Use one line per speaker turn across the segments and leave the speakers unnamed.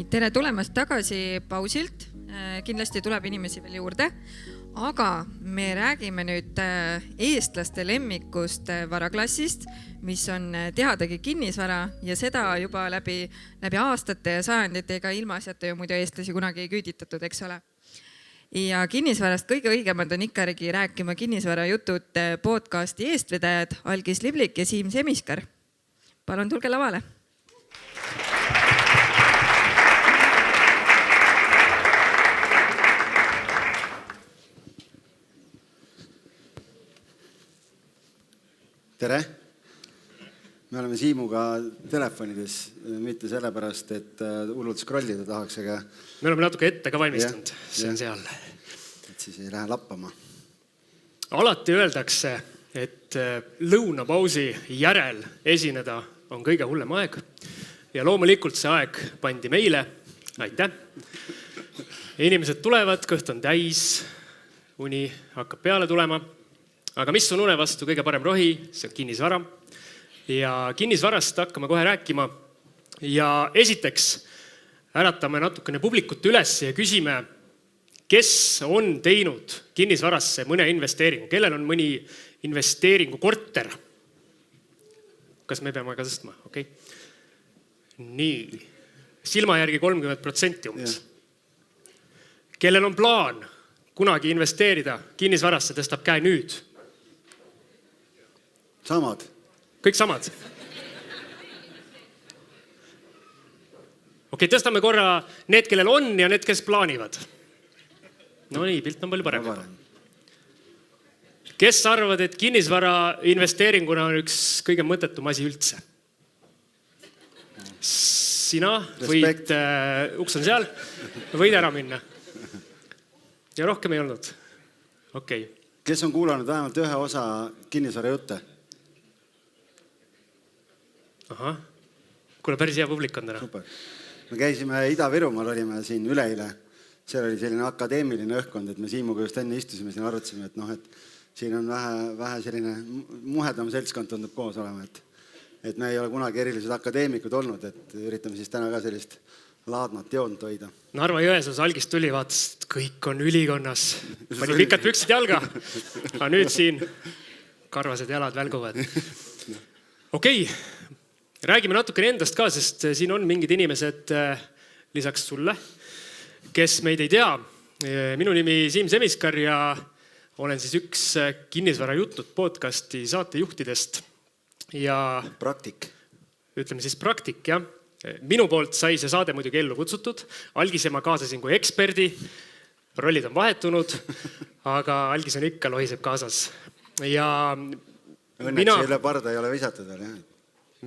Tere tulemast tagasi pausilt. Kindlasti tuleb inimesi veel juurde, aga me räägime nüüd eestlaste lemmikust varaklassist, mis on teadagi kinnisvara ja seda juba läbi aastate ja sajandite, ega ilmaasjata ju muidu eestlasi kunagi ei küüditatud, eks ole. Ja kinnisvarast kõige õigemad on ikkagi rääkima kinnisvarajutud podcasti eestvedajad Algis Liblik ja Siim Semiskar. Palun tulge lavale.
Tere! Me oleme Siimuga telefonides, mitte sellepärast, et hullult scrollida tahaks, aga...
Me oleme natuke ette ka valmistunud, see on seal.
Et siis ei lähe lappama.
Alati öeldakse, et lõunapausi järel esineda on kõige hullem aeg. Ja loomulikult see aeg pandi meile. Aitäh! Inimesed tulevad, kõht on täis, uni hakkab peale tulema. Aga mis on une vastu kõige parem rohi? See on kinnisvara. Ja kinnisvarast hakkame kohe rääkima. Ja esiteks äratame natukene publikut üles ja küsime, kes on teinud kinnisvarasse mõne investeeringu? Kellel on mõni investeeringu korter? Kas me peame ka tõstma? Okay. Nii. Silma järgi 30% umbes. Kellel on plaan kunagi investeerida kinnisvarasse, tõstab käe nüüd?
Samad.
Kõik samad. Okei, tõstame korra need, kellel on ja need, kes plaanivad. No nii, pilt on palju parem. Kes arvad, et kinnisvara investeeringuna on üks kõige mõttetum asi üldse? Sina võid, uks on seal, võid ära minna. Ja rohkem ei olnud. Okei.
Kes on kuulanud vähemalt ühe osa kinnisvara jutte?
Aha. Kuule, päris hea publik on täna.
Super. Me käisime Ida-Virumaal, olime siin üleile. Seal oli selline akadeemiline õhkkond, et me Siimuga just enne istusime siin arvutasime, et siin on vähe selline muhedam seltskond tundub koos olema, et me ei ole kunagi erilised akadeemikud olnud, et üritame siis täna ka sellist laadnat joont hoida.
Narva Jõesuus Algis tuli, vaatas, et kõik on ülikonnas. Pani pikad püksid jalga. Aga nüüd siin karvased jalad välguvad. Okei. Räägime natukene endast ka, sest siin on mingid inimesed lisaks sulle, kes meid ei tea. Minu nimi Siim Semiskar ja olen siis üks kinnisvara jutnud podcasti saatejuhtidest. Ja
praktik.
Ütleme siis praktik, jah. Minu poolt sai see saade muidugi ellu kutsutud. Algis ja ma kaasasin kui eksperdi. Rollid on vahetunud, aga Algis on ikka lohiseb kaasas. Ja
õnneks üle parda ei ole visatud veel, jah.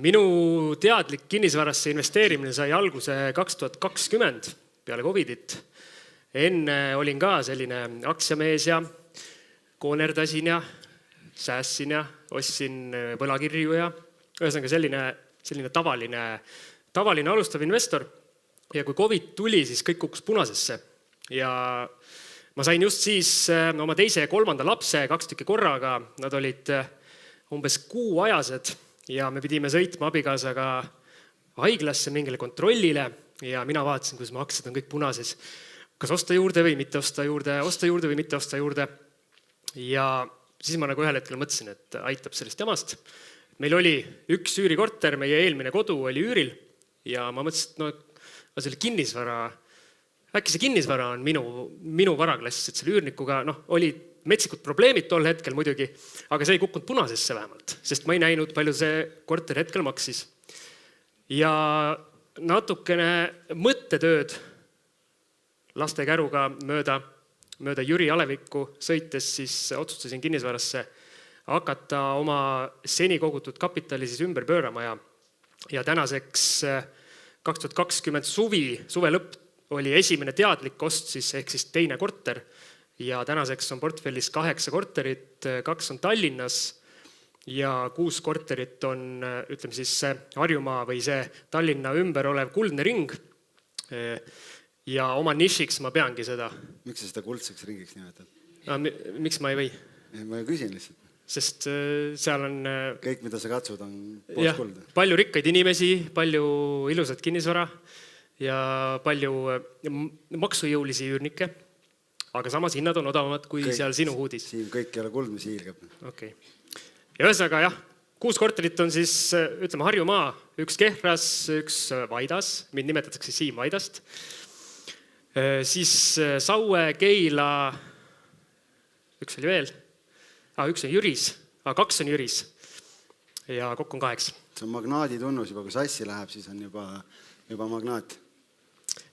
Minu teadlik kinnisvarasse investeerimine sai alguse 2020 peale Covidit. Enne olin ka selline aktsiamees ja koonerdasin ja säässin ja ostsin võlakirju ja ühesõnaga selline tavaline alustav investor. Ja kui Covid tuli, siis kõik kukkus punasesse. Ja ma sain just siis oma teise ja kolmanda lapse 2 tükki korraga. Nad olid umbes kuuajased. Ja me pidime sõitma abikaasaga haiglasse mingile kontrollile ja mina vaatasin, kuidas ma aktsiad on kõik punases. Kas osta juurde või mitte osta juurde või mitte osta juurde. Ja siis ma nagu ühel hetkel mõtlesin, et aitab sellest jamast. Meil oli üks üürikorter, meie eelmine kodu oli üüril ja ma mõtlesin, et selle kinnisvara, äkki see kinnisvara on minu varaklass, et selle üürnikuga oli metsikud probleemid tol hetkel muidugi, aga see ei kukkunud punasesse vähemalt, sest ma ei näinud, palju see korter hetkel maksis. Ja natukene mõttetööd laste käruga mööda Jüri Alevikku sõites, siis otsustasin kinnisvarasse hakata oma seni kogutud kapitali siis ümber pöörama ja tänaseks 2020 suve lõpp oli esimene teadlik ost siis, ehk siis teine korter. Ja tänaseks on portfellis 8 korterit, 2 on Tallinnas ja 6 korterit on, ütleme siis Harjumaa või see Tallinna ümber olev kuldne ring. Ja oma nišiks ma peangi seda.
Miks sa seda kuldseks ringiks nimetad?
Miks ma ei või?
Ma küsin lihtsalt.
Sest seal on...
Kõik, mida sa katsud, on poos kulda.
Palju rikkaid inimesi, palju ilusat kinnisvara ja palju maksujõulisi üürnikke, aga samas hinnad on odavamad kui seal sinu huudis.
Siim, kõik ei ole kuld, mis hiilgab.
Okay. Ja ühesõnaga jah, 6 korterit on siis, ütleme, Harjumaa, 1 Kehras, 1 Vaidas, mind nimetatakse Siim Vaidast. Siis Saue, Keila, 1 oli veel, 1 on Jüris, 2 on Jüris ja kokku on 8.
See on magnaadi tunnus juba, kui sassi läheb, siis on juba magnaat.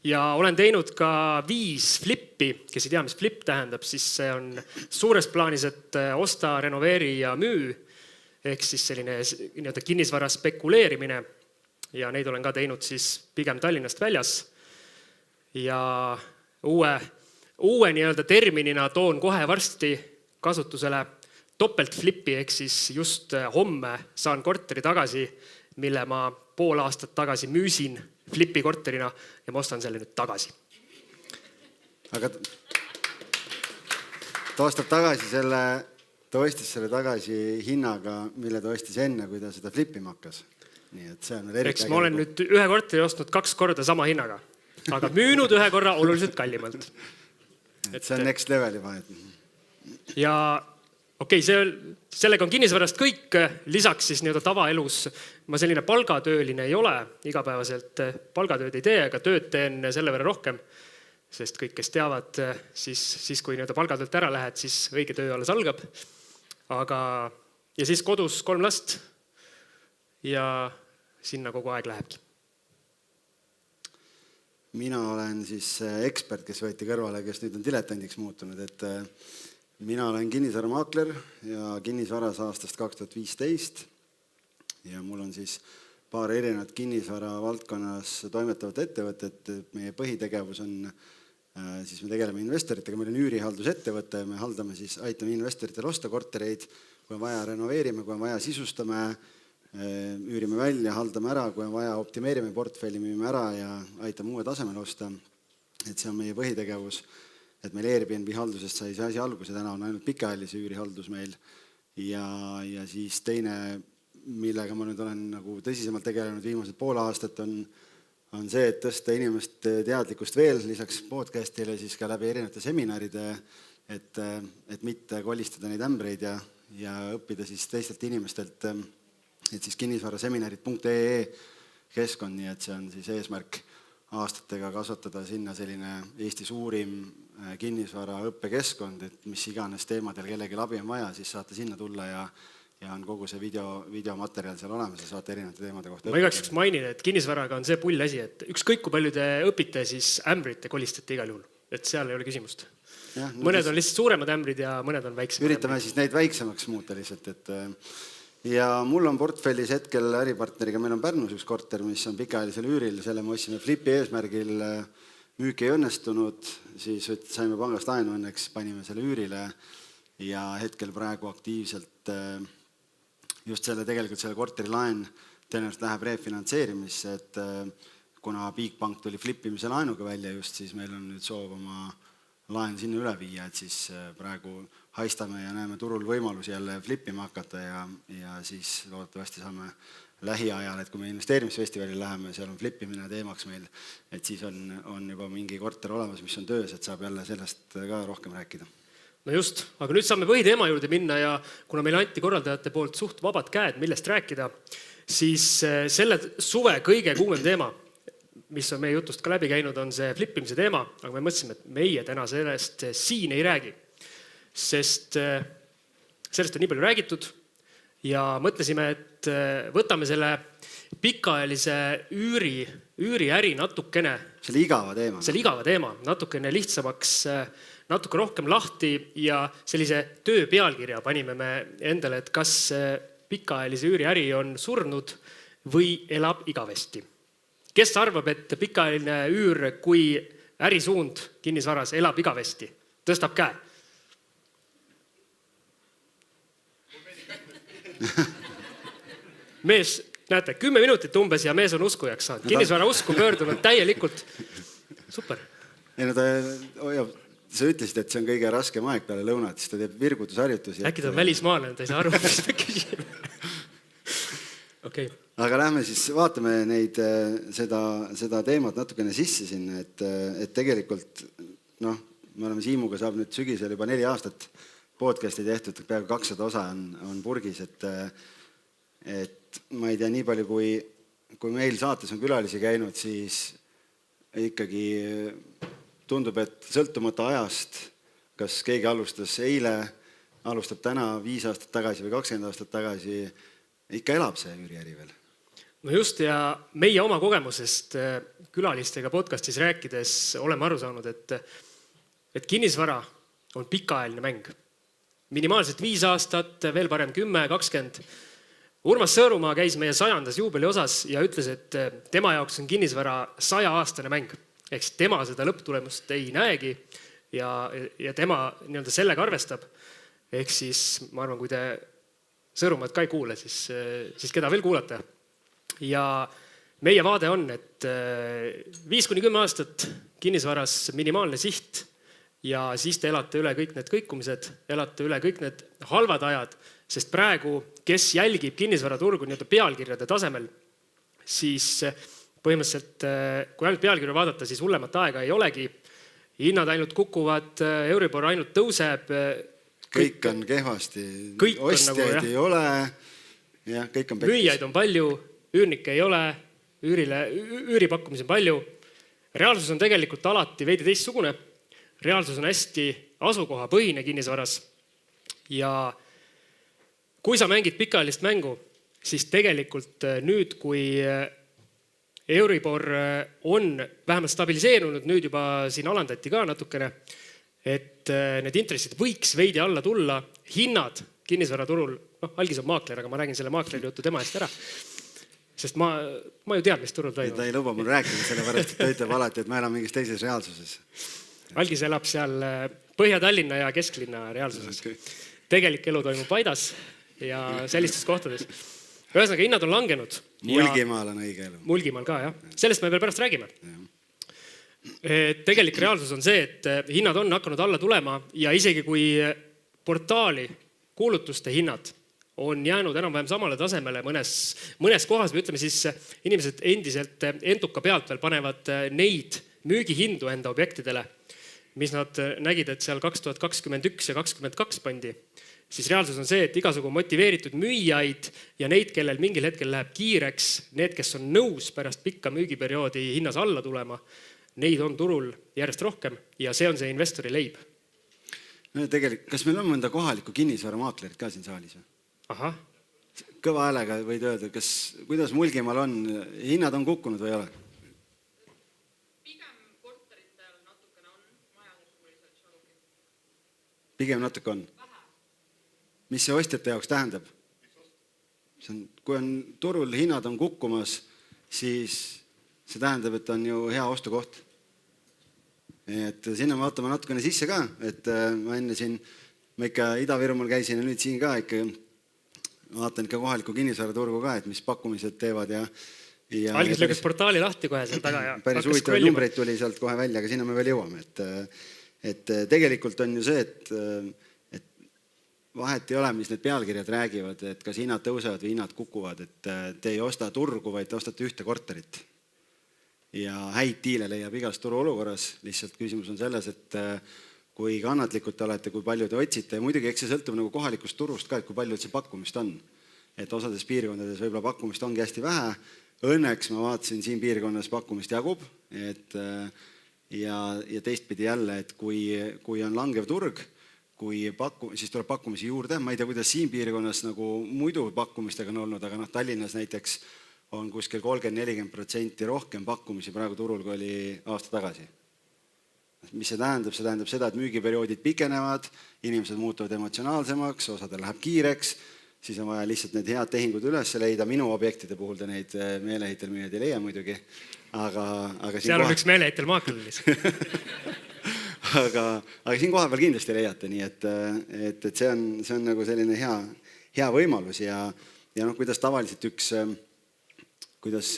Ja olen teinud ka 5 flippi, kes ei tea, mis flip tähendab, siis see on suures plaanis, et osta, renoveeri ja müü, ehk siis selline kinnisvara spekuleerimine ja neid olen ka teinud siis pigem Tallinnast väljas. Ja uue terminina toon kohe varsti kasutusele topeltflipi, ehk siis just homme saan korteri tagasi, mille ma pool aastat tagasi müüsin flipi korterina ja ma ostan selle nüüd tagasi.
Aga ta ostab tagasi ta ostis selle tagasi hinnaga, mille ta ostis enne, kui ta seda flippima hakkas. Nii et see on
eks ma olen nüüd 1 korteri ostnud 2 korda sama hinnaga, aga müünud 1 korra oluliselt kallimalt.
See on next leveli vahet.
Ja okei, sellega on kinnisvarast kõik, lisaks siis tavaelus ma selline palgatööline ei ole, igapäevaselt palgatööd ei tee, aga tööd teen selle võrra rohkem, sest kõik, kes teavad, siis kui palgatöölt ära lähed, siis õige töö alles algab. Ja siis kodus 3 last ja sinna kogu aeg lähebki.
Mina olen siis ekspert, kes võeti kõrvale, kes nüüd on diletandiks muutunud, et mina olen kinnisvaramaakler ja kinnisvaras aastast 2015 ja mul on siis paar erinevat kinnisvara valdkonnas toimetavat ettevõtet. Meie põhitegevus on, siis me tegeleme investoritega, meil on üürihaldusettevõte, me haldame siis, aitame investoritel osta kortereid, kui on vaja renoveerime, kui on vaja sisustame, üürime välja, haldame ära, kui on vaja optimeerime portfelli, müüme ära ja aitame uue tasemel osta. Et see on meie põhitegevus. Et meil Airbnb haldusest sai see asi alguse, täna on ainult pikaajalise üürihaldus meil ja siis teine, millega ma nüüd olen tõsisemalt tegelenud viimased pool aastat, on see, et tõsta inimeste teadlikkust veel lisaks podcastile siis ka läbi erinevate seminaride, et mitte kolistada neid ämbreid ja õppida siis teistelt inimestelt, et siis kinnisvaraseminarid.ee keskkond, nii et see on siis eesmärk aastatega kasvatada sinna selline Eesti suurim kinnisvara õppekeskkond, et mis iganes teemadel kellegi abi on vaja, siis saate sinna tulla ja on kogu see videomaterjal seal olemas ja saate erinevate teemade kohta.
Ma igaks mainin, et kinnisvaraga on see pull asi, et ükskõik kui palju te õpite, siis ämbrit te kolistate igal juhul, et seal ei ole küsimust. Mõned on lihtsalt suuremad ämbrid ja mõned on väiksemad.
Üritame siis neid väiksemaks muuta lihtsalt, ja mul on portfellis hetkel äripartneriga, meil on Pärnus 1 korter, mis on pikaajalisel üüril, selle me ostsime flipi eesmärgil, müük ei õnnestunud, siis saime pangast laenu, õnneks panime selle üürile ja hetkel praegu aktiivselt just tegelikult selle korteri laen tõenäoliselt läheb refinantseerimisse, et kuna Bigbank tuli flippimise laenuga välja just, siis meil on nüüd soov oma laen sinna üle viia, et siis praegu haistame ja näeme turul võimalusi jälle flippima hakata ja siis loodetavasti saame lähiajal, et kui me investeerimisfestivalil läheme, seal on flippimine teemaks meil, et siis on juba mingi korter olemas, mis on töös, et saab jälle sellest ka rohkem rääkida.
No just, aga nüüd saame põhiteema juurde minna ja kuna meil anti korraldajate poolt suht vabad käed, millest rääkida, siis selle suve kõige kuumem teema, mis on meie jutust ka läbi käinud, on see flippimise teema, aga me mõtlesime, et meie täna sellest siin ei räägi, sest sellest on nii palju räägitud ja mõtlesime, et võtame selle pikaajalise üüriäri natukene.
Selle igava
teema natukene lihtsamaks, natuke rohkem lahti ja sellise töö pealkirja panime me endale, et kas pikaajalise üüriäri on surnud või elab igavesti. Kes arvab, et pikaajaline üür kui ärisuund kinnisvaras elab igavesti? Tõstab käe. Mees, näete, 10 minutit umbes ja mees on uskujaks saanud. Kinnisvara usku pöördunud täielikult. Super.
Sa ütlesid, et see on kõige raskem aeg peale lõunat, siis ta teeb virgutusharjutusi.
Äkki ta on välismaalane, ta ei saa aru, mis me küsime. Okay.
aga lähme siis vaatame seda teemat natukene sisse siin, et tegelikult me oleme Siimuga saab nüüd sügisel juba 4 aastat podcasti tehtud, peaaegu 200 osa on purgis, et ma ei tea, nii palju kui meil saates on külalisi käinud, siis ikkagi tundub, et sõltumata ajast, kas keegi alustas eile, alustab täna 5 aastat tagasi või 20 aastat tagasi, ikka elab see üüriäri veel.
No just, ja meie oma kogemusest külalistega podcastis rääkides oleme aru saanud, et kinnisvara on pikaajaline mäng. Minimaalselt 5 aastat, veel parem 10, 20. Urmas Sõõrumaa käis meie 100. juubeli osas ja ütles, et tema jaoks on kinnisvara 100-aastane mäng. Ehk tema seda lõpptulemust ei näegi ja tema sellega arvestab. Ehk siis ma arvan, kui te Sõõrumaad ka ei kuule, siis keda veel kuulata. Ja meie vaade on, et 5-10 aastat kinnisvaras minimaalne siht ja siis te elate üle kõik need kõikumised, elate üle kõik need halvad ajad, sest praegu, kes jälgib kinnisvaraturgu pealkirjade tasemel, siis põhimõtteliselt, kui ainult pealkirju vaadata, siis hullemat aega ei olegi. Hinnad ainult kukuvad, Euribor ainult tõuseb.
Kõik on kehvasti, ostjaid ei ole, ja kõik on pekkis.
Müüjaid on palju, üürnikke ei ole, üüripakkumisi on palju. Reaalsus on tegelikult alati veidi teistsugune. Reaalsus on hästi asukohapõhine kinnisvaras. Ja kui sa mängid pikaajalist mängu, siis tegelikult nüüd, kui Euribor on vähemalt stabiliseerunud, nüüd juba siin alandati ka natukene, et need intressid võiks veidi alla tulla, hinnad kinnisvaraturul, Algis on maakler, aga ma räägin selle maakleri juttu tema eest ära, sest ma ju tean, mis turul toimub.
Ta ei luba mul rääkida, sellepärast, et ta ütleb alati, et ma elan mingis teises reaalsuses.
Algis elab seal Põhja-Tallinna ja Kesklinna reaalsuses. Tegelik elu toimub Paidas ja sellistes kohtades. Ühesõnaga, hinnad on langenud.
Mulgimaal on õige elu.
Mulgimaal ka, jah. Sellest me veel pärast räägime. Tegelik reaalsus on see, et hinnad on hakanud alla tulema ja isegi kui portaali kuulutuste hinnad on jäänud enam-vähem samale tasemele mõnes kohas, või ütleme siis inimesed endiselt entuka pealt veel panevad neid müügihindu enda objektidele, mis nad nägid, et seal 2021 ja 2022 pandi, siis reaalsus on see, et igasugu motiveeritud müüjaid ja neid, kellel mingil hetkel läheb kiireks, need, kes on nõus pärast pikka müügiperioodi hinnas alla tulema, neid on turul järjest rohkem ja see on see investori leib.
No tegelikult, kas meil on mõnda kohalikku kinnisvaramaaklerit ka siin saalis?
Aha.
Kõva häälega võid öelda, kuidas Mulgimaal on, hinnad on kukkunud või ei ole? Pigem natuke on. Mis see ostjate jaoks tähendab? Kui on turul hinnad on kukkumas, siis see tähendab, et on ju hea ostukoht. Et sinna me vaatame natukene sisse ka, et ma enne siin, ma ikka Ida-Virumaal käisin ja nüüd siin ka ikka vaatan ikka kohaliku kinnisvaraturgu ka, et mis pakkumised teevad ja
Algis lõikas portaali lahti kohe seal taga ja
päris huvitavaid numbreid tuli sealt kohe välja, aga sinna me veel jõuame, et tegelikult on ju see, et vahet ei ole, mis need pealkirjad räägivad, et kas hinnad tõusevad või hinnad kukuvad, et te ei osta turgu, vaid te ostate ühte korterit. Ja häid diile leiab igas turu olukorras, lihtsalt küsimus on selles, et kui kannatlikud te olete, kui palju te otsite ja muidugi eks see sõltub nagu kohalikust turust ka, et kui palju see pakkumist on. Et osades piirkondades võib-olla pakkumist ongi hästi vähe, õnneks ma vaatasin siin piirkonnas pakkumist jagub, ja teistpidi jälle, et kui on langev turg, siis tuleb pakkumisi juurde. Ma ei tea, kuidas siin piirkonnas nagu muidu pakkumistega on olnud, aga Tallinnas näiteks on kuskil 30-40% rohkem pakkumisi praegu turul, kui oli aasta tagasi. Mis see tähendab? See tähendab seda, et müügiperioodid pikenevad, inimesed muutuvad emotsionaalsemaks, osadel läheb kiireks, siis on vaja lihtsalt need head tehingud üles leida. Minu objektide puhul te neid meelehitel müüjad ei leia muidugi. Aga
seal on üks meelehitel maakleris.
aga siin koha peal kindlasti leiate, nii et see on nagu selline hea võimalus ja kuidas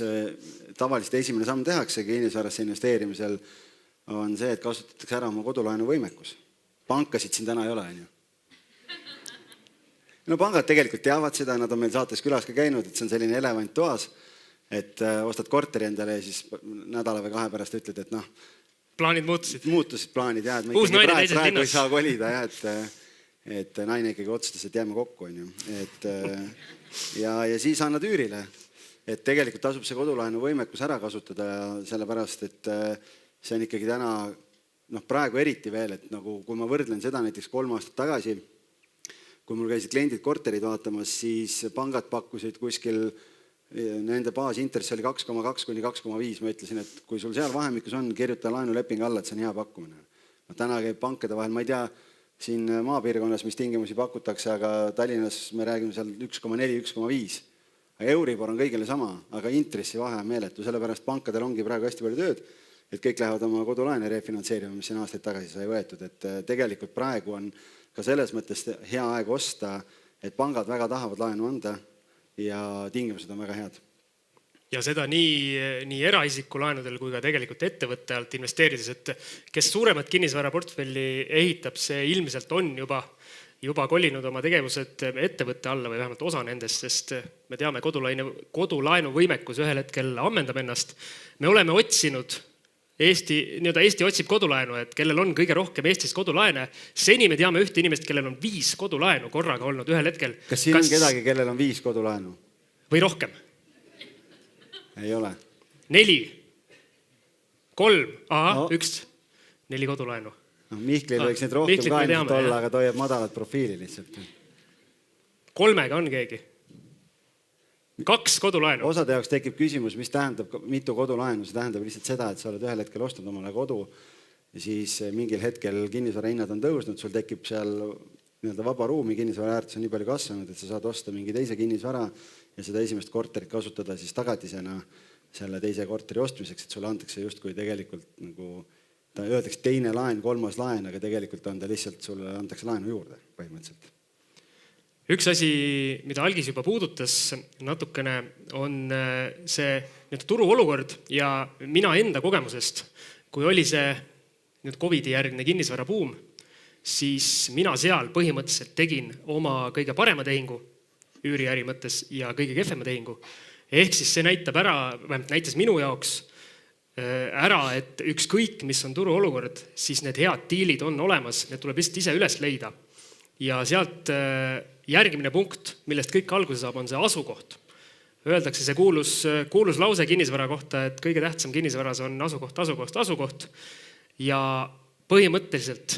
tavaliselt esimene samm tehakse kinnisvarasse investeerimisel on see, et kasutatakse ära oma kodulaenu võimekus. Pankasid siin täna ei ole, on ju. No pangad tegelikult teavad seda, nad on meil saates külas ka käinud, et see on selline elevant toas, et ostad korteri endale ja siis nädala või 2 pärast ütled, et noh,
Plaanid muutusid.
muutusid plaanid ja, et me
Uus
ikkagi
naine teises
praegu ei
linnas.
saa kolida ja, et naine ikkagi otsustas, et jääme kokku, on ju. Ja siis annad üürile, et tegelikult tasub see kodulaenu võimekus ära kasutada ja sellepärast, et see on ikkagi täna, noh praegu eriti veel, et nagu kui ma võrdlen seda näiteks 3 aastat tagasi, kui mul käisid kliendid korterid vaatamas, siis pangad pakkusid kuskil, nende baasintress oli 2,2 kuni 2,5. Ma ütlesin, et kui sul seal vahemikus on, kirjuta laenuleping alla, et see on hea pakkumine. Täna käib pankade vahel, ma ei tea, siin maapiirkonnas, mis tingimusi pakutakse, aga Tallinnas me räägime seal 1,4, 1,5. Euribor on kõigile sama, aga intressi vahe on meeletu, sellepärast pankadel ongi praegu hästi palju tööd, et kõik lähevad oma kodulaene refinantseerima, mis siin aastaid tagasi sai võetud. Et tegelikult praegu on ka selles mõttes hea aeg osta, et pangad väga tahavad laenu anda ja tingimused on väga head.
Ja seda nii eraisiku laenudel kui ka tegelikult ettevõtte alt investeerides, et kes suuremat kinnisvaraportfelli ehitab, see ilmselt on juba kolinud oma tegevused ettevõtte alla või vähemalt osa nendest, sest me teame, kodulaenu võimekus ühel hetkel ammendab ennast. Me oleme otsinud Eesti otsib kodulaenu, et kellel on kõige rohkem Eestis kodulaene. Seni me teame ühte inimest, kellel on 5 kodulaenu korraga olnud ühel hetkel.
Kas siin on kedagi, kellel on 5 kodulaenu?
Või rohkem?
Ei ole.
4, 3, 1, 4 kodulaenu.
No, Mihklil võiks neid rohkem ka ilmselt olla, aga ta hoiab madalat profiili lihtsalt.
3 on keegi. 2 kodulaenu.
Osade jaoks tekib küsimus, mis tähendab mitu kodulaenu. See tähendab lihtsalt seda, et sa oled ühel hetkel ostnud omale kodu ja siis mingil hetkel kinnisvara hinnad on tõusnud, sul tekib seal vaba ruumi, kinnisvara väärtus on nii palju kasvanud, et sa saad osta mingi teise kinnisvara ja seda esimest korterit kasutada siis tagatisena selle teise korteri ostmiseks, et sulle antakse justkui tegelikult nagu ta öeldakse teine laen, 3. laen, aga tegelikult on ta lihtsalt sulle antakse laenu juurde põhimõtteliselt.
Üks asi, mida Algis juba puudutas natukene, on see turu olukord ja mina enda kogemusest, kui oli see COVID-i järgne kinnisvara buum, siis mina seal põhimõtteliselt tegin oma kõige parema tehingu üüriäri mõttes ja kõige kehvema tehingu. Ehk siis see näitab ära, näitas minu jaoks ära, et ükskõik, mis on turu olukord, siis need head diilid on olemas, need tuleb lihtsalt ise üles leida. Ja sealt järgmine punkt, millest kõik alguse saab, on see asukoht. Öeldakse see kuulus lause kinnisvara kohta, et kõige tähtsam kinnisvaras on asukoht. Ja põhimõtteliselt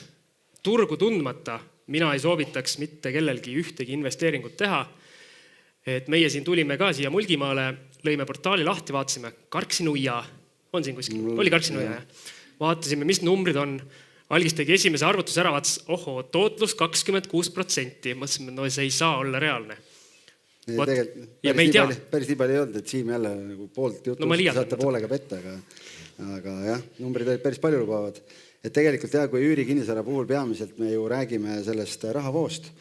turgu tundmata mina ei soovitaks mitte kellelgi ühtegi investeeringut teha. Et meie siin tulime ka siia Mulgimaale, lõime portaali lahti, vaatasime Karksi-Nuia. On siin kuskil? Oli Karksi-Nuia. Vaatasime, mis numbrid on. Algis tegi esimese arvutus ära, vaatas, tootlus 26%. Mõtlesime, no see ei saa olla reaalne.
Päris nii palju ei olnud, et Siim jälle poolt juttu saate poolega petta, aga jah, numbrid päris palju lubavad. Et tegelikult kui üüri kinnisvara puhul peamiselt me ju räägime sellest rahavoost,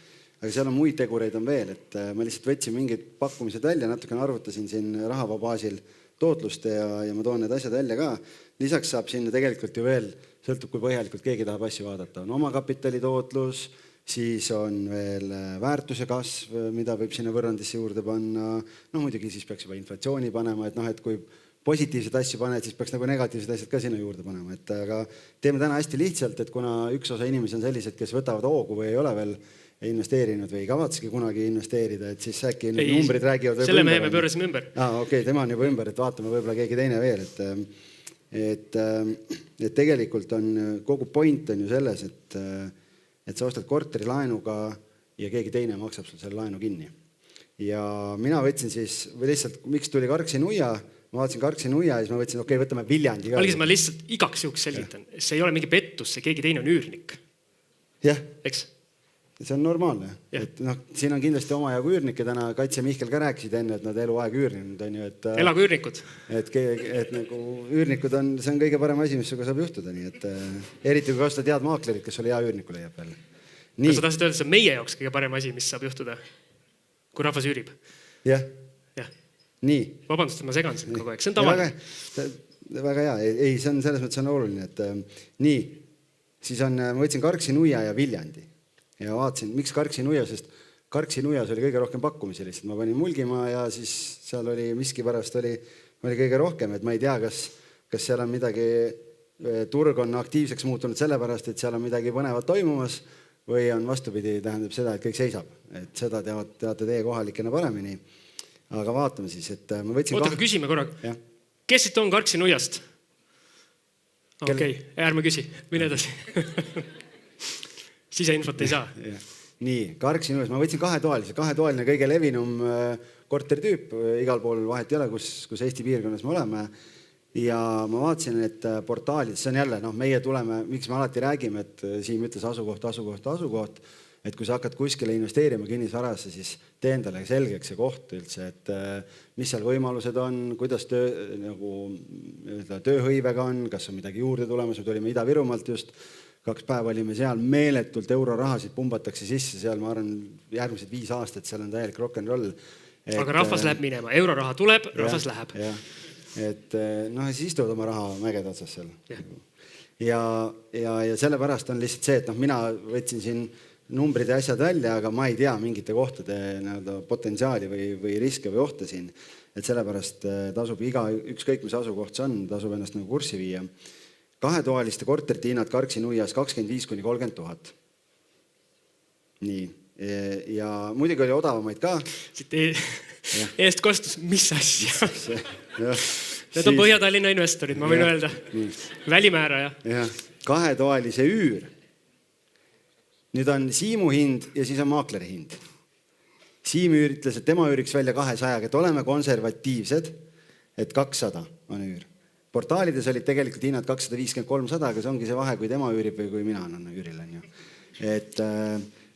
aga seal on muid tegureid on veel, et ma lihtsalt võtsin mingid pakkumised välja, natukene arvutasin siin rahava baasil tootlust ja ma toon need asjad välja ka. Lisaks saab sinna tegelikult ju veel, sõltub kui põhjalikult keegi tahab asju vaadata, on omakapitali tootlus, siis on veel väärtuse kasv, mida võib sinna võrrandisse juurde panna. No muidugi siis peaks juba inflatsiooni panema, et kui positiivsed asju paned, siis peaks nagu negatiivsed asjad ka sinna juurde panema. Aga teeme täna hästi lihtsalt, et kuna üks osa inimesi on sellised, kes võtavad hoogu või ei ole veel investeerinud või ei kavatski kunagi investeerida, et siis äkki numbrid räägivad
selle mehe me pöörasime ümber.
Okei, tema on juba ümber, et vaatame võib-olla keegi teine veel. Et tegelikult on kogu point on ju selles, et sa ostad korteri laenuga ja keegi teine maksab sul selle laenu kinni. Ja mina võtsin siis, või lihtsalt, miks tuli Karksi-Nuia, ma vaatasin Karksi-Nuia ja siis ma võtsin, võtame Viljandi ka.
Algis, ma lihtsalt igaks juhuks selgitan. See ei ole mingi pettus, see keegi teine on üürnik.
Jah.
Eks?
See on normaalne. Et siin on kindlasti oma jagu üürnikke täna. Kats ja Mihkel ka rääkisid enne, et nad eluaeg üürninud on ju.
Elagu üürnikud.
Et nagu üürnikud on, see on kõige parem asi, mis suga saab juhtuda. Nii et eriti kui kasutada tead maaklerit, kes oli hea üürniku leiab veel.
Kas sa tahtsid öelda, see on meie jaoks kõige parem asi, mis saab juhtuda, kui rahvas üürib?
Jah. Nii.
Vabandust, et ma segan sind kogu aeg. See on tavaline.
Väga hea. Ei, see on selles mõttes on oluline. Nii, siis ma võtsin Karksi-Nuia ja Viljandi. Ja vaatasin, miks Karksi-Nuia, sest Karksi nuias oli kõige rohkem pakkumisi lihtsalt. Ma panin mulgima ja siis seal oli miskipärast oli kõige rohkem, et ma ei tea, kas seal on midagi, turg on aktiivseks muutunud sellepärast, et seal on midagi põnevat toimumas või on vastupidi, tähendab seda, et kõik seisab. Et seda teate teie kohalikena paremini. Aga vaatame siis, et ma võtsin...
Oota, küsime korraga. Kes siit on Karksi nuiast? Okei, ärme küsi, mine edasi. Siseinfot ei saa.
Nii, Karksi nuias. Ma võtsin kahetoaline kõige levinum kortertüüp. Igal pool vahet ei ole, kus Eesti piirkonnas me oleme. Ja ma vaatasin, et portaalid, see on jälle, meie tuleme, miks me alati räägime, et Siim ütles asukoht, et kui sa hakkad kuskile investeerima kinnisvarasse, siis tee endale selgeks see koht üldse, et mis seal võimalused on, kuidas tööhõivega on, kas on midagi juurde tulemas, me tulime Ida-Virumaalt just, 2 päeva olime seal, meeletult eurorahasid pumbatakse sisse, seal ma arvan järgmised 5 aastat, seal on täielik rock'n'roll.
Aga rahvas läheb minema, euroraha tuleb, rahvas läheb.
Et siis istuvad oma raha mägede otsas seal. Ja sellepärast on lihtsalt see, et mina võtsin siin numbrid ja asjad välja, aga ma ei tea mingite kohtade potentsiaali või riske või ohte siin. Et sellepärast tasub ükskõik mis asukoht see on, tasub ennast kurssi viia. 2-toaliste korterite hinnad Karksi nuias 25-30 000. Nii. Ja muidugi oli odavamaid ka.
Siit eest kostus, mis asja? Need on Põhja-Tallinna investorid, ma võin öelda. Välimäära, jah.
2-toalise üür. Nüüd on Siimu hind ja siis on maakleri hind. Siim ütles, et tema üüriks välja 200, et oleme konservatiivsed, et 200 on üür. Portaalides olid tegelikult hinnad 250-300, aga see ongi see vahe, kui tema üürib või kui mina annan üürile.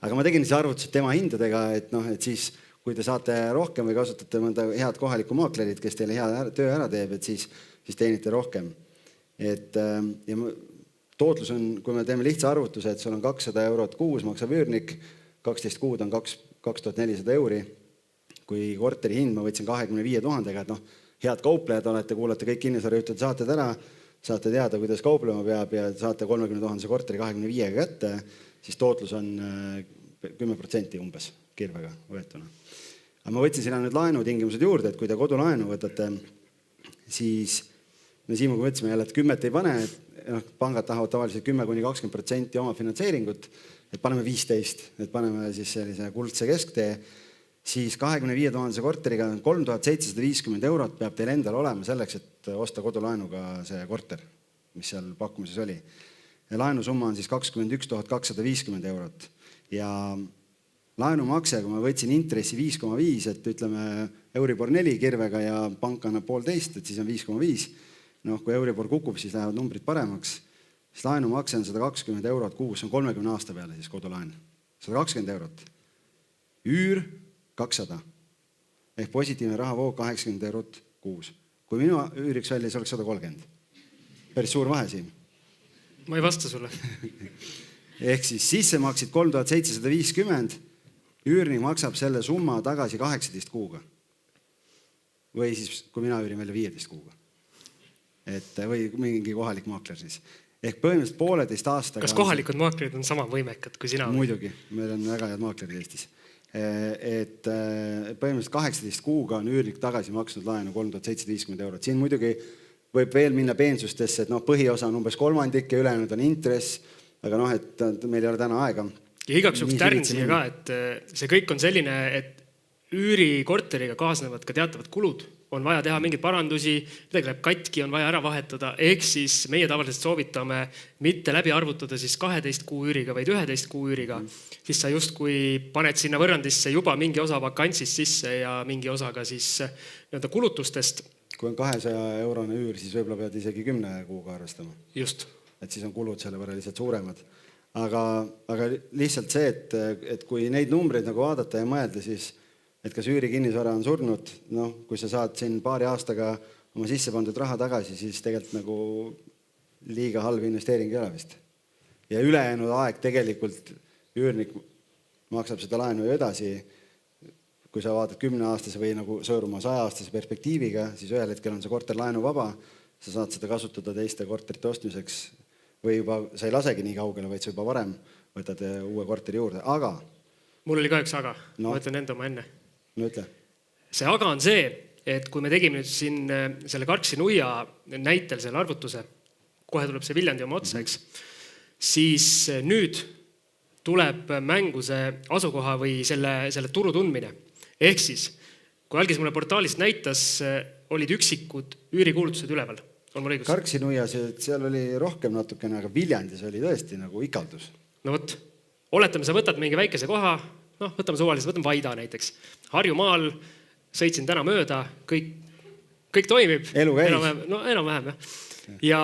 Aga ma tegin siis arvutused tema hindadega, et siis kui te saate rohkem või kasutate mõnda head kohalikku maaklerit, kes teile hea töö ära teeb, et siis teenite rohkem. Tootlus on, kui me teeme lihtsa arvutuse, et sul on 200 eurot kuus maksab üürnik, 12 kuud on 2400 euri. Kui korteri hind ma võtsin 25 000, et head kauplejad olete, kuulate kõik kinnisvarajutud saated ära, saate teada, kuidas kauplema peab ja saate 30 000 korteri 25 kätte, siis tootlus on 10% umbes kirvega võetuna. Aga ma võtsin sinna nüüd laenutingimused juurde, et kui te kodulaenu võtate, siis me Siimuga võtsime jälle, et 10 ei pane, et pangad tahavad tavaliselt 10-20% oma finantseeringut, et paneme 15, et paneme siis sellise kuldse kesktee, siis 25 000 korteriga 3750 eurot peab teil endal olema selleks, et osta kodulaenuga see korter, mis seal pakkumises oli. Ja laenusumma on siis 21 250 eurot. Ja laenumakse, kui ma võtsin intressi 5,5, et ütleme Euribor 4 kirvega ja pank annab 1,5, et siis on 5,5. Kui Euribor kukub, siis lähevad numbrid paremaks. Siis laenumakse on 120 eurot kuus, on 30 aasta peale siis kodulaen. 120 eurot. Üür 200. Ehk positiivne rahavoog 80 eurot kuus. Kui minu üüriks välja, see oleks 130. Päris suur vahe siin.
Ma ei vasta sulle.
Ehk siis sisse maksid 3750, üürnik maksab selle summa tagasi 18 kuuga. Või siis, kui mina üürin välja 15 kuuga. Või mingi kohalik maakler siis. Ehk põhimõtteliselt 1,5 aastaga...
Kas kohalikud maaklerid on sama võimekad kui sina?
Muidugi, meil on väga head maaklerid Eestis. Et põhimõtteliselt 18 kuuga on üürnik tagasi maksnud laenu 3750 eurot. Siin muidugi võib veel minna peensustesse, et põhiosa on umbes kolmandik ja ülejäänud on intress, aga et meil ei ole täna aega.
Ja igaks juhuks tärn siia ka, et see kõik on selline, et üürikorteriga kaasnevad ka teatavad kulud. On vaja teha mingeid parandusi, midagi läheb katki, on vaja ära vahetada. Ehk siis meie tavaliselt soovitame mitte läbi arvutada siis 12 kuu üüriga, vaid 11 kuu üüriga. Siis sa just kui paned sinna võrrandisse juba mingi osa vakantsist sisse ja mingi osa ka siis kulutustest.
Kui on 200 eurone üür, siis võib-olla pead isegi 10 kuuga arvestama.
Just.
Et siis on kulud selle võrra lihtsalt suuremad. Aga lihtsalt see, et kui neid numbreid vaadata ja mõelda, siis et kas üüri kinnisvara on surnud, kui sa saad siin paari aastaga oma sisse pandud raha tagasi, siis tegelikult liiga halb investeering ei ole vist. Ja ülejäänud aeg tegelikult üürnik maksab seda laenu edasi. Kui sa vaatad 10-aastase või sõõruma 100-aastase perspektiiviga, siis ühel hetkel on see korter laenu vaba, sa saad seda kasutada teiste korterite ostmiseks või juba sa ei lasegi nii kaugele, vaid sa juba varem võtad uue korteri juurde. Aga
Mul oli ka üks aga,
No.
ma ütlen enda oma enne.
No ütle.
See aga on see, et kui me tegime nüüd siin selle Karksi nuia näitel selle arvutuse, kohe tuleb see Viljandi oma otsa, eks, siis nüüd tuleb mängu see asukoha või selle turu tundmine. Ehk siis, kui Algis mulle portaalist näitas, olid üksikud üürikuulutused üleval. On mul õigus?
Karksi nuias, seal oli rohkem natukene, aga Viljandis oli tõesti nagu ikaldus.
No võt, oletame, sa võtad mingi väikese koha, võtame suvaliselt, võtame Vaida näiteks. Harjumaal, sõitsin täna mööda, kõik toimib.
Elu käis.
Enam-vähem, jah. Ja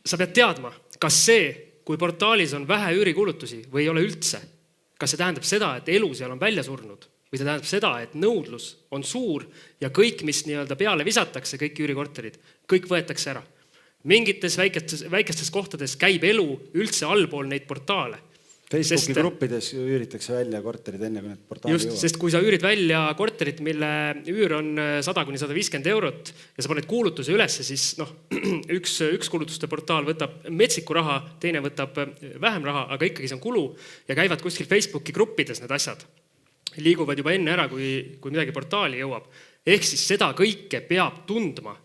sa pead teadma, kas see, kui portaalis on vähe üürikuulutusi või ei ole üldse, kas see tähendab seda, et elu seal on välja surnud või see tähendab seda, et nõudlus on suur ja kõik, mis nii-öelda peale visatakse, kõik üürikorterid, kõik võetakse ära. Mingites väikestes kohtades käib elu üldse allpool neid portaale.
Facebooki gruppides üüritakse välja korterid enne, kui need portaali
just, sest kui sa üürid välja korterit, mille üür on 100–150 eurot ja sa paned kuulutuse ülesse, siis üks kuulutuste portaal võtab metsiku raha, teine võtab vähem raha, aga ikkagi see on kulu ja käivad kuskil Facebooki gruppides need asjad. Liiguvad juba enne ära, kui midagi portaali jõuab. Ehk siis seda kõike peab tundma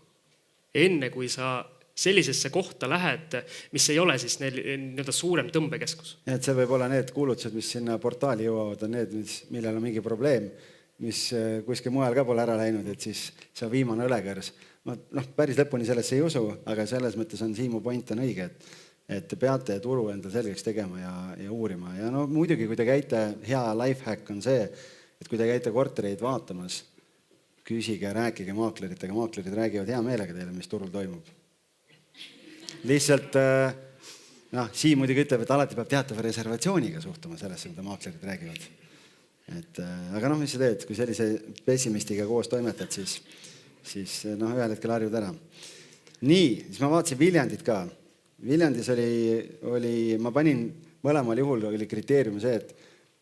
enne, kui sa sellisesse kohta lähed, mis ei ole siis neil suurem tõmbekeskus.
Ja, et see võib olla need kuulutused, mis sinna portaali jõuavad, on need, millel on mingi probleem, mis kuskil mujal ka pole ära läinud, et siis see on viimane õlekõrs. Ma päris lõpuni sellesse ei usu, aga selles mõttes on Siimu point on õige, et peate turu endal selgeks tegema ja uurima. Ja muidugi, kui te käite, hea lifehack on see, et kui te käite kortereid vaatamas, küsige, rääkige maakleritega, maaklerid räägivad hea meelega teile, mis turul toimub. Lihtsalt, Siim muidugi ütleb, et alati peab teatava reservatsiooniga suhtuma sellesse, mida maaklerid räägivad. Aga mis sa teed, kui sellise pessimistiga koos toimetad, siis ühel hetkel harjud ära. Nii, siis ma vaatasin Viljandit ka. Viljandis oli, ma panin mõlemal juhul oli kriteerium see,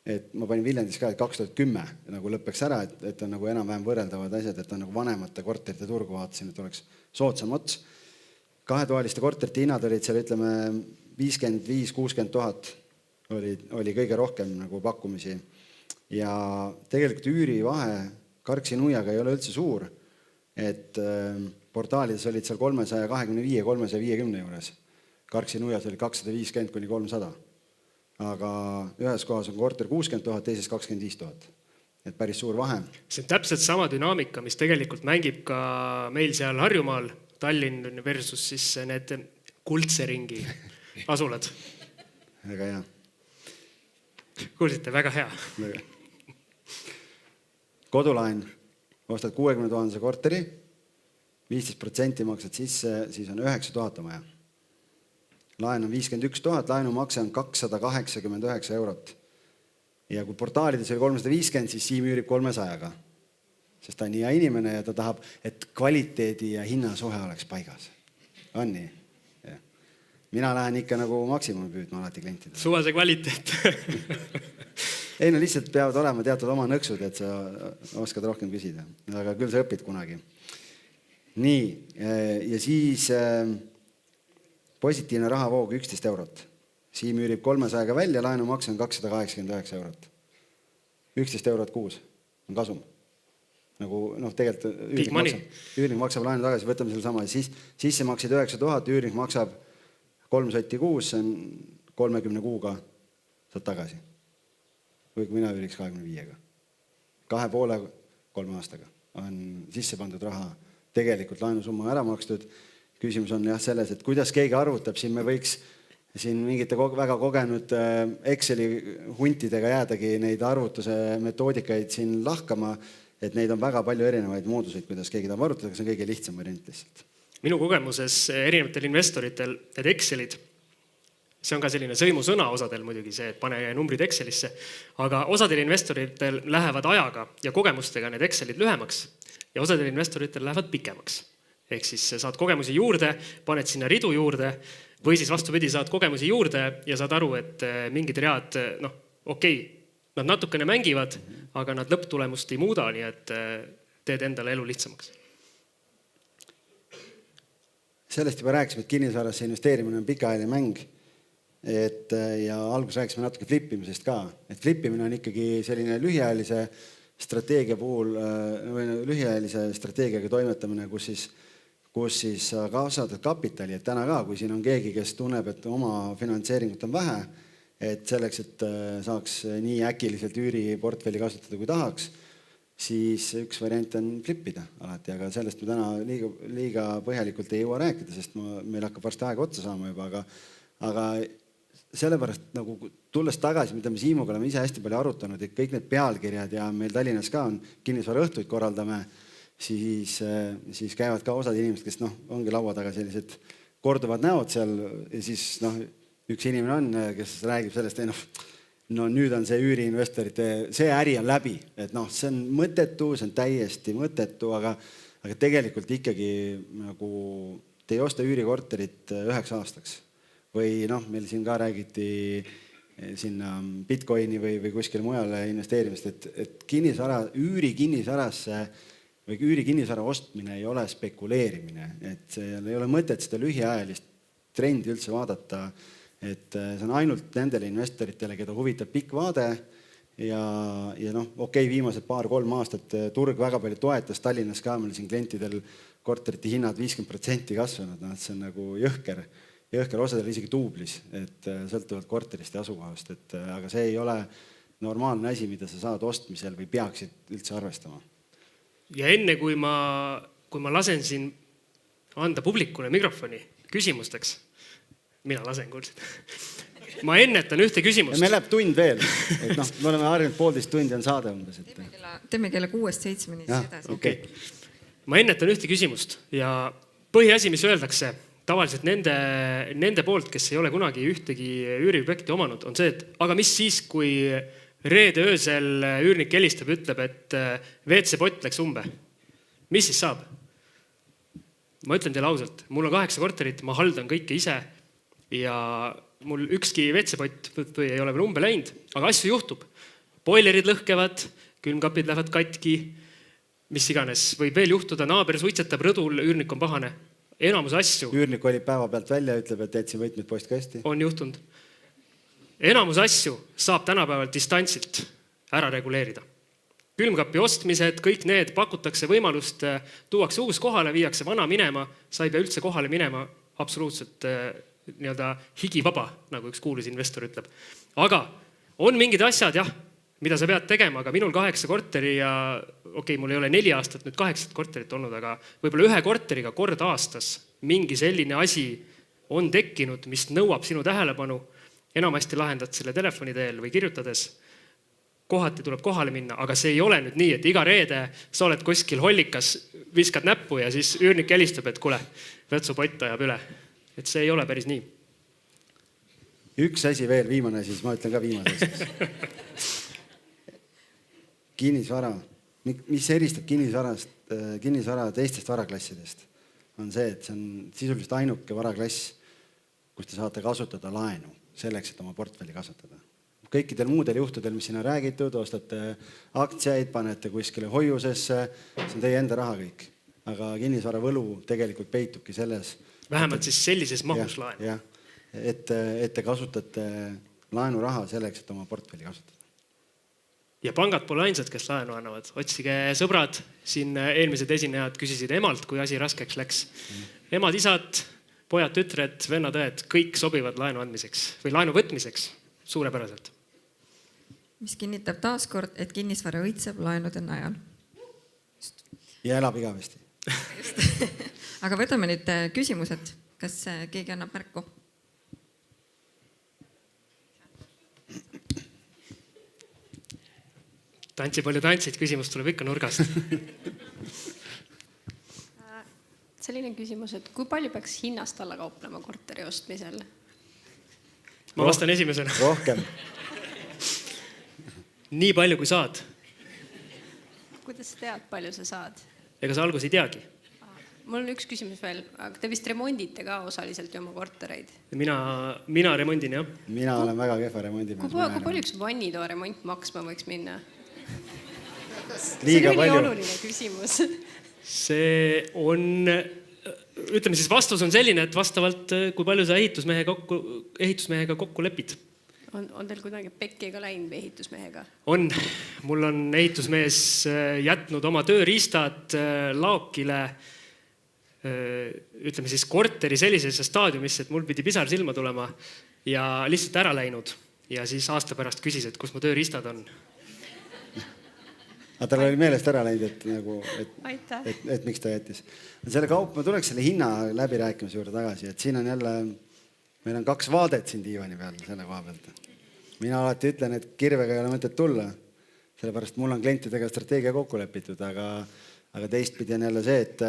et ma panin Viljandis ka 2010 nagu lõppeks ära, et on nagu enam-vähem võrreldavad asjad, et on nagu vanemate korterite turgu vaatasin, et oleks soodsam ots. 2-toaliste korterite hinnad olid seal, ütleme, 55–60 000 oli kõige rohkem nagu pakkumisi. Ja tegelikult üürivahe Karksi nuiaga ei ole üldse suur, et portaalides olid seal 325–350 juures. Karksi nuias oli 250–300. Aga ühes kohas on korter 60 000, teises 25 000. Et päris suur vahe.
See on täpselt sama dünaamika, mis tegelikult mängib ka meil seal Harjumaal, Tallinn versus siis need kuldse ringi asulad.
Väga hea.
Kuulsite, väga hea.
Kodulaen, ostad 60 000 korteri, 15% maksad sisse, siis on 9 000 maja. Laen on 51 000, laenumakse on 289 eurot. Ja kui portaalides oli 350, siis Siim üürib 300-ga. Sest ta on nii hea inimene ja ta tahab, et kvaliteedi ja hinnasuhe oleks paigas. On nii? Ja. Mina lähen ikka nagu maksimumi püüdma alati klientidele.
Suvase kvaliteet.
Ei, lihtsalt peavad olema teatud oma nõksud, et sa oskad rohkem küsida. Aga küll sa õpid kunagi. Nii, ja siis positiivne rahavoog 11 eurot. Siim üürib 300-ga välja, laenumaks on 289 eurot. 11 eurot kuus on kasum. Nagu, tegelikult üürnik maksab laenu tagasi, võtame selle sama. Sisse maksid 9 000, üürnik maksab 3 sotti kuus, see on 30 kuuga saad tagasi. Või kui mina üüriks 25-ga. 2,5–3 aastaga on sisse pandud raha tegelikult laenusumma ära makstud. Küsimus on jah selles, et kuidas keegi arvutab, siin me võiks siin mingite väga kogenud Exceli huntidega jäädagi neid arvutuse metoodikaid siin lahkama, et neid on väga palju erinevaid mooduseid, kuidas keegi tahab arvutada, aga see on kõige lihtsam variant lihtsalt.
Minu kogemuses erinevatel investoritel need Excelid, see on ka selline sõimusõna osadel muidugi see, et pane numbrid Excelisse, aga osadel investoritel lähevad ajaga ja kogemustega need Excelid lühemaks ja osadel investoritel lähevad pikemaks. Ehk siis saad kogemusi juurde, paned sinna ridu juurde või siis vastupidi saad kogemusi juurde ja saad aru, et mingid read, nad natukene mängivad, aga nad lõpptulemust ei muuda, nii et teed endale elu lihtsamaks.
Sellest juba rääkisime, et kinnisvarasse investeerimine on pikaajaline mäng. ja alguses rääkisime natuke flippimisest ka, et flippimine on ikkagi selline lühiajalise strateegia puhul või lühiajalise strateegiaga toimetamine, kus siis kasvatad kapitali, et täna ka, kui siin on keegi, kes tunneb, et oma finantseeringut on vähe, et selleks, et saaks nii äkiliselt üüriportfelli kasutada, kui tahaks, siis üks variant on flippida alati, aga sellest me täna liiga põhjalikult ei jõua rääkida, sest meil hakkab varsti aega otsa saama juba, aga sellepärast nagu tulles tagasi, mida me Siimuga oleme ise hästi palju arutanud, et kõik need pealkirjad ja meil Tallinnas ka on kinnisvaraõhtuid korraldame, siis käivad ka osad inimesed, kes ongi laua taga sellised korduvad näod seal ja siis üks inimene on, kes räägib sellest, nüüd on see üüriinvestorite, see äri on läbi, et see on mõttetu, see on täiesti mõttetu, aga tegelikult ikkagi nagu te ei osta üürikorterit 9 aastaks. Või meil siin ka räägiti sinna Bitcoini või kuskile mujale investeerimist, et üürikinnisvarasse või üürikinnisvara ostmine ei ole spekuleerimine, et seal ei ole mõtet seda lühiajalist trendi üldse vaadata, et see on ainult nendele investoritele, keda huvitab pikk vaade ja viimased 2-3 aastat turg väga palju toetas Tallinnas ka, meil siin klientidel korterite hinnad 50% kasvanud, see on nagu jõhker osadel isegi tuublis, et sõltuvalt korterist ja asukohast, aga see ei ole normaalne asi, mida sa saad ostmisel või peaksid üldse arvestama.
Ja enne kui ma lasen siin anda publikule mikrofoni küsimusteks, mina lasen kuulsid. Ma ennetan ühte küsimust.
Ja me läheb tund veel, et me oleme harjunud 1,5 tundi on saade umbes.
Teeme kella 6-7 edasi.
Okay. Ma ennetan ühte küsimust ja põhiasi, mis öeldakse tavaliselt nende poolt, kes ei ole kunagi ühtegi üüriobjekti omanud, on see, et aga mis siis, kui reede öösel üürnik helistab ja ütleb, et WC-pott läks umbe. Mis siis saab? Ma ütlen teile ausalt, mul on 8 korterit, ma haldan kõike ise ja mul ükski WC-pott ei ole veel umbe läinud, aga asju juhtub. Boilerid lõhkevad, külmkapid lähevad katki, mis iganes. Võib veel juhtuda, naaber suitsetab rõdul, üürnik on pahane. Enamus asju.
Üürnik olib päeva pealt välja ja ütleb, et jätsin võtmed postkasti.
On juhtunud. Enamus asju saab tänapäeval distantsilt ära reguleerida. Külmkapi ostmised, kõik need pakutakse võimalust, tuuakse uus kohale, viiakse vana minema, sa ei pea üldse kohale minema, absoluutselt higivaba, nagu üks kuulus investor ütleb. Aga on mingid asjad, mida sa pead tegema, aga minul 8 korteri ja mul ei ole 4 aastat nüüd 8 korterit olnud, aga võib-olla 1 korteriga kord aastas mingi selline asi on tekkinud, mis nõuab sinu tähelepanu. Enamasti lahendad selle telefoni teel või kirjutades. Kohati tuleb kohale minna, aga see ei ole nüüd nii, et iga reede sa oled kuskil hollikas, viskad näppu ja siis üürnik helistab, et kuule, vetsupott ajab üle. Et see ei ole päris nii.
Üks asi veel, viimane siis, ma ütlen ka viimaseks. Kinnisvara. Mis eristab kinnisvara teistest varaklassidest? On see, et see on sisuliselt ainuke varaklass, kus te saate kasutada laenu selleks, et oma portfelli kasvatada. Kõikidel muudel juhtudel, mis siin on räägitud, ostate aktsiaid, panete kuskile hoiusesse, see on teie enda raha kõik. Aga kinnisvara võlu tegelikult peitubki selles.
Vähemalt siis sellises mahus laenu.
Jah, et te kasutate laenuraha selleks, et oma portfelli kasutada.
Ja pangad pole ainsad, kes laenu annavad. Otsige sõbrad, siin eelmised esinejad küsisid emalt, kui asi raskeks läks. Emad, isad, pojad, tütred, vennad, õed, kõik sobivad laenu andmiseks või laenu võtmiseks suurepäraselt.
Mis kinnitab taaskord, et kinnisvara õitseb laenude najal.
Ja elab igavesti.
Aga võtame nüüd küsimused. Kas keegi annab märku?
Tantsi palju tantsid, küsimus tuleb ikka nurgast.
Selline küsimus, et kui palju peaks hinnast alla kauplema korteri ostmisel?
Ma vastan esimesena.
Rohkem.
Nii palju, kui saad.
Kuidas sa tead, palju sa saad?
Ega sa algus ei teagi.
Mul on üks küsimus veel, aga te vist remondite ka osaliselt ju oma kortereid?
Mina remondin, jah.
Mina olen väga kehva remondi.
Kui palju üks vannitoa remont maksma võiks minna?
Liiga
see oli
palju.
oluline küsimus.
See on ütleme siis vastus on selline, et vastavalt kui palju sa ehitusmehega kokku lepid.
On teil kuidagi pekkiga läinud või ehitusmehega?
On. Mul on ehitusmees jätnud oma tööriistad laokile, ütleme siis korteri sellisesse staadiumisse, et mul pidi pisar silma tulema ja lihtsalt ära läinud. Ja siis aasta pärast küsis, et kus mu tööriistad on.
Aga tal oli meelest ära läinud, et miks ta jättis. Selle kaup, ma tuleks selle hinna läbirääkimise juurde tagasi, et siin on jälle, meil on 2 vaadet siin diivani peal selle koha pealt. Mina alati ütlen, et kirvega ei ole mõtet tulla, sellepärast mul on klientidega strateegia kokku lepitud, aga teistpidi on jälle see, et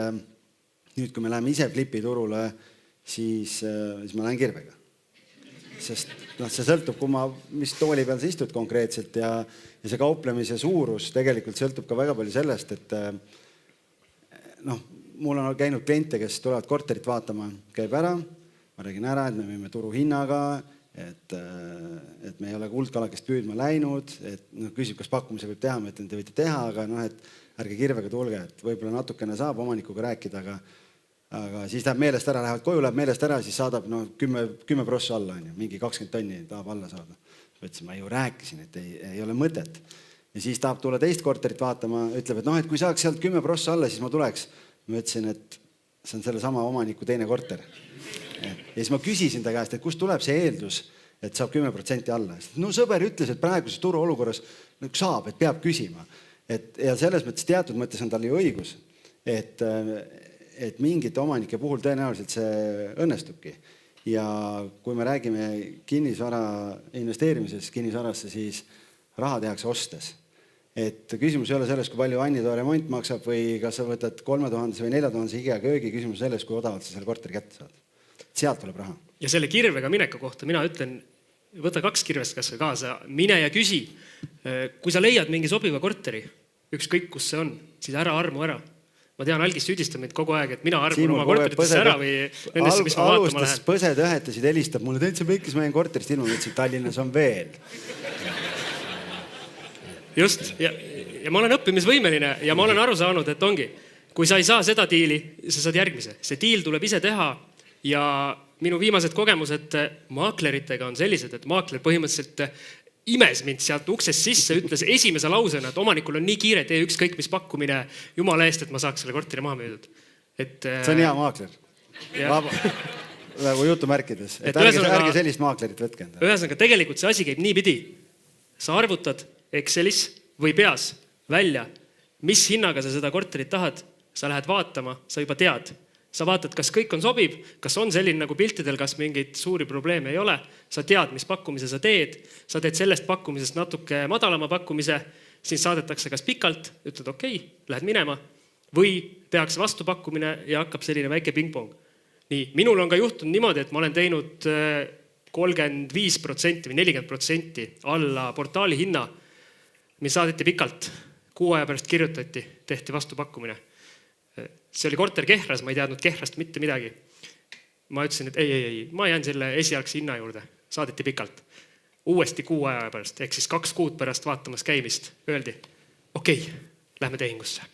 nüüd, kui me läheme ise flipiturule, siis ma lähen kirvega. Sest see sõltub, mis tooli peal sa istud konkreetselt ja see kauplemise suurus tegelikult sõltub ka väga palju sellest, et mul on käinud kliente, kes tulevad korterit vaatama, käib ära, ma räägin ära, et me müüme turuhinnaga, et me ei ole kuldkalakest püüdma läinud, et küsib, kas pakkumise võib teha, et te võite teha, aga et ärge kirvega tulge, et võib-olla natukene saab omanikuga rääkida, aga siis läheb meelest ära, lähevad koju, läheb meelest ära, siis saadab 10 prossa alla, mingi 20 tonni tahab alla saada. Võtsin, ma ju rääkisin, et ei ole mõtet. Ja siis tahab tulla teist korterit vaatama, ütleb, et kui saaks sealt 10 prossa alla, siis ma tuleks. Ma ütlesin, et see on selle sama omaniku teine korter. Ja siis ma küsisin ta käest, et kust tuleb see eeldus, et saab 10% alla. Sõber ütles, et praeguses turu olukorras saab, et peab küsima. Ja selles mõttes teatud mõttes on tal ju õigus, et mingite omanike puhul tõenäoliselt see õnnestubki. Ja kui me räägime kinnisvara investeerimises kinnisvarasse, siis raha tehakse ostes. Et küsimus ei ole selles, kui palju Annitoa remont maksab või kas sa võtad 3000 või 4000 IKEA köögi, küsimus selles, kui odavalt sa selle korteri kätte saad. Sealt tuleb raha.
Ja selle kirvega mineku kohta mina ütlen, võta 2 kirvest kas või kaasa, mine ja küsi. Kui sa leiad mingi sobiva korteri, ükskõik kus see on, siis ära armu ära. Ma tean, Algis süüdistab mind kogu aeg, et mina armun oma korteritesse ära või nendesse, mis ma vaatama lähen.
Põsed õhetasid, helistab mulle, täitsa pekkis ma jäin korterist ilma, ütlesin, Tallinnas on veel.
Just, ja ma olen õppimisvõimeline ja ma olen aru saanud, et ongi, kui sa ei saa seda diili, sa saad järgmise. See diil tuleb ise teha ja minu viimased kogemused maakleritega on sellised, et maakler põhimõtteliselt imes mind sealt uksest sisse, ütles esimese lausena, et omanikul on nii kiire, tee ükskõik mis pakkumine jumala eest, et ma saaks selle korteri maha müüdud.
See on hea maakler. Nagu jutumärkides. Et ärge sellist maaklerit võtke.
Ühesõnaga, tegelikult see asi käib nii pidi. Sa arvutad Excelis või peas välja, mis hinnaga sa seda korterit tahad, sa lähed vaatama, sa juba tead. Sa vaatad, kas kõik on sobiv, kas on selline nagu piltidel, kas mingeid suuri probleeme ei ole. Sa tead, mis pakkumise sa teed sellest pakkumisest natuke madalama pakkumise, siis saadetakse kas pikalt, ütled okei, lähed minema või tehakse vastupakkumine ja hakkab selline väike pingpong. Nii, minul on ka juhtunud niimoodi, et ma olen teinud 35% või 40% alla portaali hinna, mis saadeti pikalt, 6 aja pärast kirjutati, tehti vastupakkumine. See oli korter Kehras, ma ei teadnud Kehrast mitte midagi. Ma ütlesin, et ei, ma jään selle esialgse hinna juurde, saadeti pikalt. Uuesti 6 aja pärast, ehk siis 2 kuud pärast vaatamas käimist, öeldi, okei, lähme tehingusse.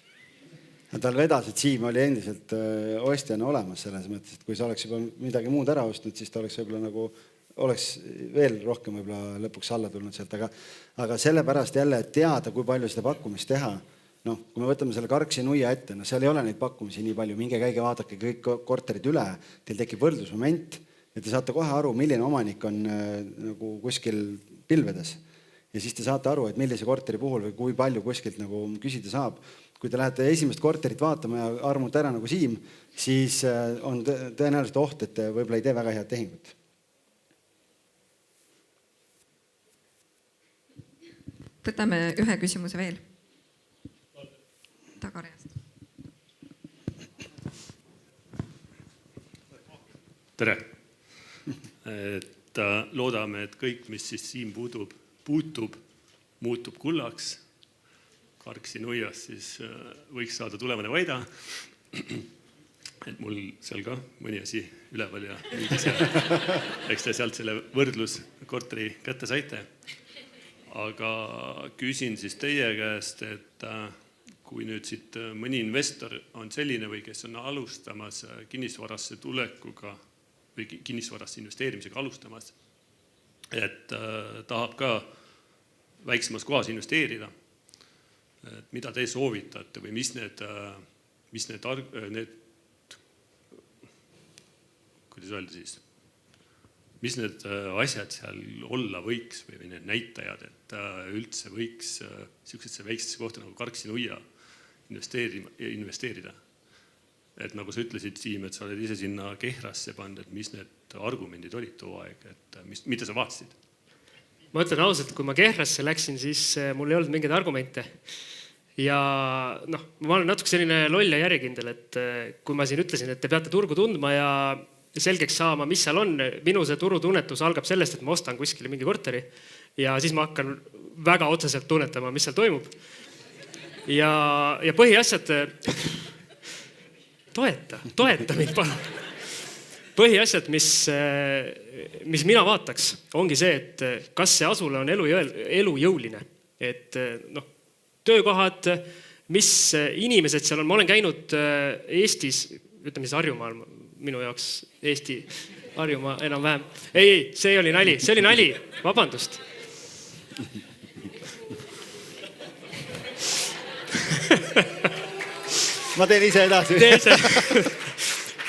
Tal vedas, et Siim oli endiselt ostjana olemas selles mõttes, et kui sa oleks juba midagi muud ära ostnud, siis ta oleks võib-olla nagu oleks veel rohkem võib-olla lõpuks alla tulnud sealt, aga sellepärast jälle teada, kui palju seda pakkumist teha. Kui me võtame selle Karksi nuia ette, seal ei ole neid pakkumisi nii palju, minge käige vaadake kõik korterid üle, teil tekib võrdlusmoment ja te saate kohe aru, milline omanik on nagu kuskil pilvedes. Ja siis te saate aru, et millise korteri puhul või kui palju kuskilt nagu küsida saab. Kui te lähete esimest korterit vaatama ja armute ära nagu Siim, siis on tõenäoliselt oht, et te võib-olla ei tee väga head tehingut.
Võtame ühe küsimuse veel. Tagareast.
Tere. Et loodame, et kõik, mis siis Siim puutub, muutub kullaks. Karksi nuias siis võiks saada tulevane Vaida. Et mul seal ka mõni asi üleval ja eks te sealt selle võrdlus korteri kätte saite. Aga küsin siis teie käest, et kui nüüd siit mõni investor on selline või kes on alustamas kinnisvarasse tulekuga või kinnisvarasse investeerimisega alustamas, et tahab ka väiksemas kohas investeerida, et mida te soovitate või mis need kuidas öelda siis, mis need asjad seal olla võiks või need näitajad, et üldse võiks niisugusesse väiksesse kohta nagu Karksi-Nuia investeerida. Et nagu sa ütlesid, Siim, et sa oled ise sinna Kehrasse pannud, et mis need argumendid olid too aeg, et mida sa vaatasid?
Ma ütlen ausalt, kui ma Kehrasse läksin, siis mul ei olnud mingeid argumente. Ja ma olen natuke selline loll ja järjekindel, et kui ma siin ütlesin, et te peate turgu tundma ja selgeks saama, mis seal on, minu see turutunnetus algab sellest, et ma ostan kuskile mingi korteri ja siis ma hakkan väga otseselt tunnetama, mis seal toimub. Ja põhiasjad, toeta mind palun. Põhiasjad, mis mina vaataks, ongi see, et kas see asula on elujõuline. Et töökohad, mis inimesed seal on. Ma olen käinud Eestis, ütleme siis Harjumaal, minu jaoks Eesti Harjumaa enam-vähem. Ei, see oli nali, vabandust.
Ma teen ise edasi.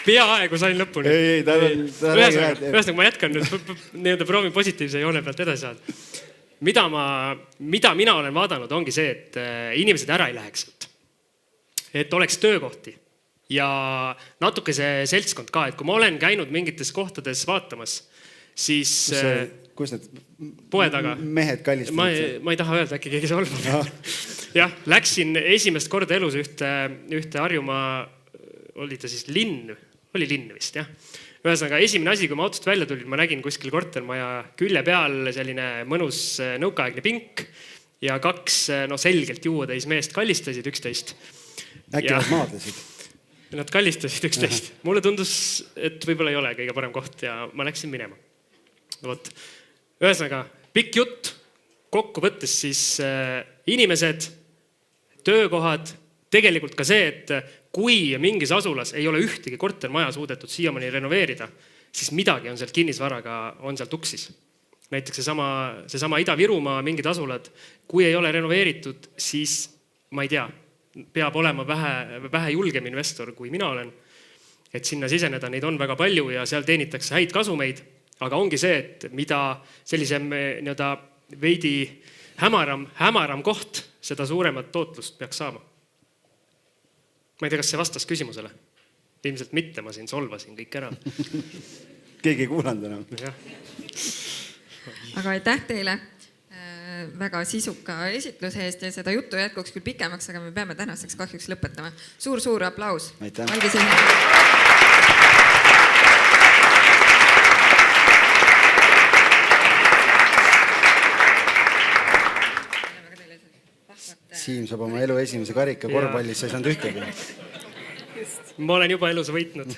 Peaaegu sain lõpuni.
Ühesõnaga,
ma jätkan nüüd proovin positiivse joone pealt edasi saada. Mida mina olen vaadanud, ongi see, et inimesed ära ei läheks. Et oleks töökohti ja natuke see seltskond ka, et kui ma olen käinud mingites kohtades vaatamas, siis
kus need
poe taga
mehed kallistavad?
Ma ei taha öelda, äkki keegi solvab. Jah, läksin esimest korda elus ühte Harjumaa, oli ta siis linn vist, jah. Ühesõnaga, esimene asi, kui ma autost välja tulin, ma nägin kuskil kortermaja külje peal selline mõnus nõukaaegne pink ja kaks selgelt juuetäis meest kallistasid üksteist.
Äkki nad maadlesid?
Nad kallistasid üksteist. Mulle tundus, et võib-olla ei ole kõige parem koht ja ma läksin minema. Ühesõnaga, pikk jutt, kokku võttes siis inimesed, töökohad, tegelikult ka see, et kui mingis asulas ei ole ühtegi kortermaja suudetud siiamaani renoveerida, siis midagi on seal kinnisvaraga, on seal tuksis. Näiteks seesama Ida-Virumaa mingid asulad, kui ei ole renoveeritud, siis ma ei tea, peab olema vähe julgem investor, kui mina olen. Et sinna siseneda, neid on väga palju ja seal teenitakse häid kasumeid, aga ongi see, et mida sellisem veidi hämaram koht, seda suuremat tootlust peaks saama. Ma ei tea, kas see vastas küsimusele. Ilmselt mitte, ma siin solvasin kõik ära.
Keegi ei kuulanud enam.
Aga aitäh teile väga sisuka esitluse eest ja seda juttu jätkuks küll pikemaks, aga me peame tänaseks kahjuks lõpetama. Suur aplaus.
Aitäh.
Algi Silme.
Siim saab oma elu esimese karika korvpallis, sa ei saanud ühtegi.
Ma olen juba elus võitnud.